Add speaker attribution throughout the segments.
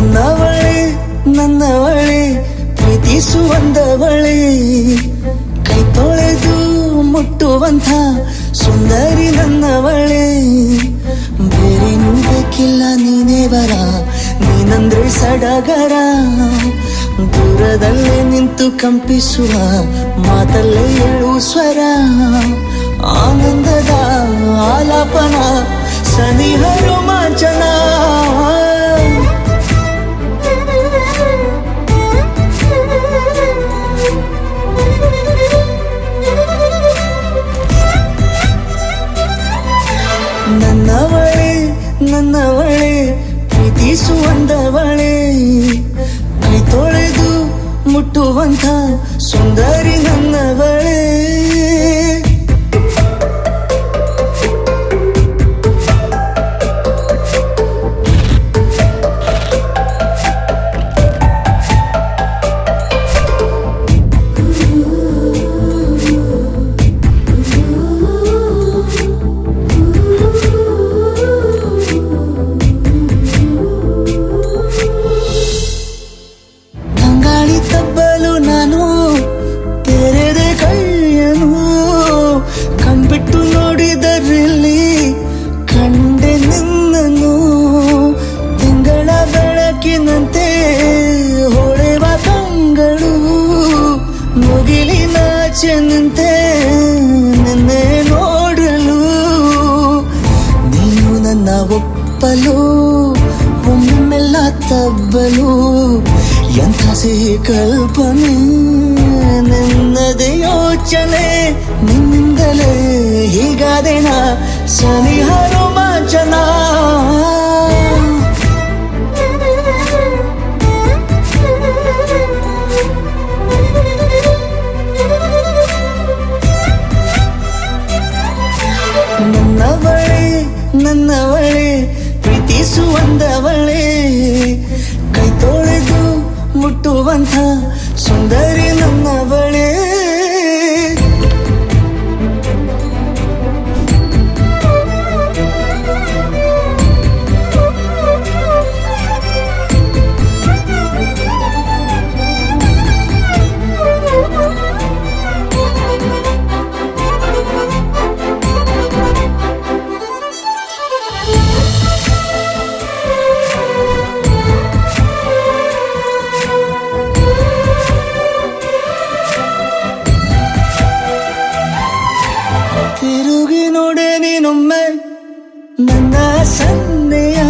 Speaker 1: ನನ್ನವಳೆ ನನ್ನವಳೆ ಪ್ರೀತಿಸುವಂದವಳೆ ಕೈ ತೊಳೆದು ಮುಟ್ಟುವಂಥ ಸುಂದರಿ ನನ್ನವಳೆ ಬೇರೇನೂ ಬೇಕಿಲ್ಲ ನೀನೇ ಬರ ನೀನಂದ್ರೆ ಸಡಗರ ದೂರದಲ್ಲೇ ನಿಂತು ಕಂಪಿಸುವ ಮಾತಲ್ಲೇ ಏಳು ಸ್ವರ ಆನಂದದ ಆಲಾಪನ ಸನಿಹ ರೋಮಾಂಚನ ನನ್ನವಳೆ ನನ್ನವಳೆ ಪ್ರೀತಿಸುವಂದವಳೆ ಕೈ ತೊಳೆದು ಮುಟ್ಟುವಂಥ ಸುಂದರಿ ನನ್ನವಳೆ ತಬ್ಬಲು ನಾನು ತೆರೆದೆ ಕೈಯನು ಕಣ್ಬಿಟ್ಟು ನೋಡಿದರಲ್ಲಿ ಕಂಡೆ ನಿನ್ನನು ತಿಂಗಳ ಬೆಳಕಿನಂತೆ ಹೊಳೆವ ಕಂಗಳು ಮುಗಿಲಿನಾಚೆ ನಿಂತೆ ನಿನ್ನೆ ನೋಡಲು ನೀನು ನನ್ನ ಒಪ್ಪಲು ಒಮ್ಮೆಲ್ಲ ತಬ್ಬಲು ಎಂಥ ಸಿಹಿ ಕಲ್ಪನೆ ನಿನ್ನದೇ ಯೋಚನೆ ನಿನ್ನಿಂದಲೇ ಹೀಗಾದೆನ ಸನಿಹ ರೋಮಾಂಚನ ನನ್ನವಳೆ ನನ್ನವಳೆ ಪ್ರೀತಿಸುವಂದವಳೆ ಕೈ ತೊಳೆದು ಮುಟ್ಟುವಂಥ ಸುಂದರಿ ನನ್ನವಳೆ ತಿರುಗಿ ನೋಡೆ ನೀನೊಮ್ಮೆ ನನ್ನ ಸನ್ನೆಯ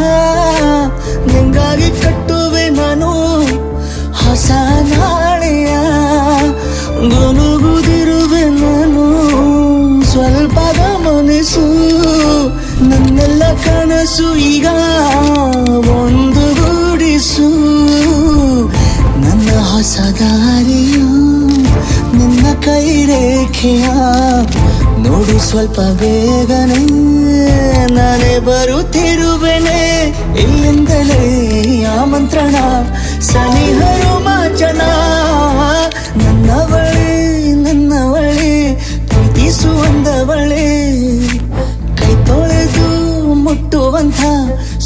Speaker 1: ನಿಂಗಾಗಿ ಕಟ್ಟುವೆ ನಾನು ಹೊಸ ನಾಳೆಯ ಗುನುಗುದಿರುವೆ ನಾನು ಸ್ವಲ್ಪ ಗಮನಿಸು ನನ್ನೆಲ್ಲ ಕನಸು ಈಗ ಒಂದು ಗೂಡಿಸು ನನ್ನ ಹೊಸ ದಾರಿಯು ನಿನ್ನ ಕೈ ರೇಖೆಯ ನೋಡು ಸ್ವಲ್ಪ ಬೇಗನೆ ನಾನೇ ಬರುತ್ತಿರುವೆನೆ ಇಲ್ಲಿಂದಲೇ ಆಮಂತ್ರಣ ಸನಿಹ ರೋಮಾಂಚನ ನನ್ನವಳೆ ನನ್ನವಳೆ ಪ್ರೀತಿಸುವಂದವಳೆ ಕೈ ತೊಳೆದು ಮುಟ್ಟುವಂಥ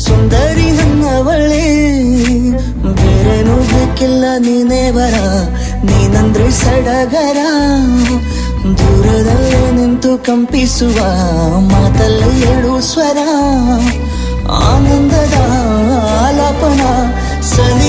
Speaker 1: ಸುಂದರಿ ನನ್ನವಳೆ ಬೇರೇನೂ ಬೇಕಿಲ್ಲ ನೀನೇ ಬರ ನೀನಂದ್ರೆ ಸಡಗರ ದೂರದಲ್ಲೇ ನಿಂತು ಕಂಪಿಸುವ ಮಾತಲ್ಲೇ ಏಳು ಸ್ವರ ಆನಂದದ ಆಲಾಪನ ಸನಿ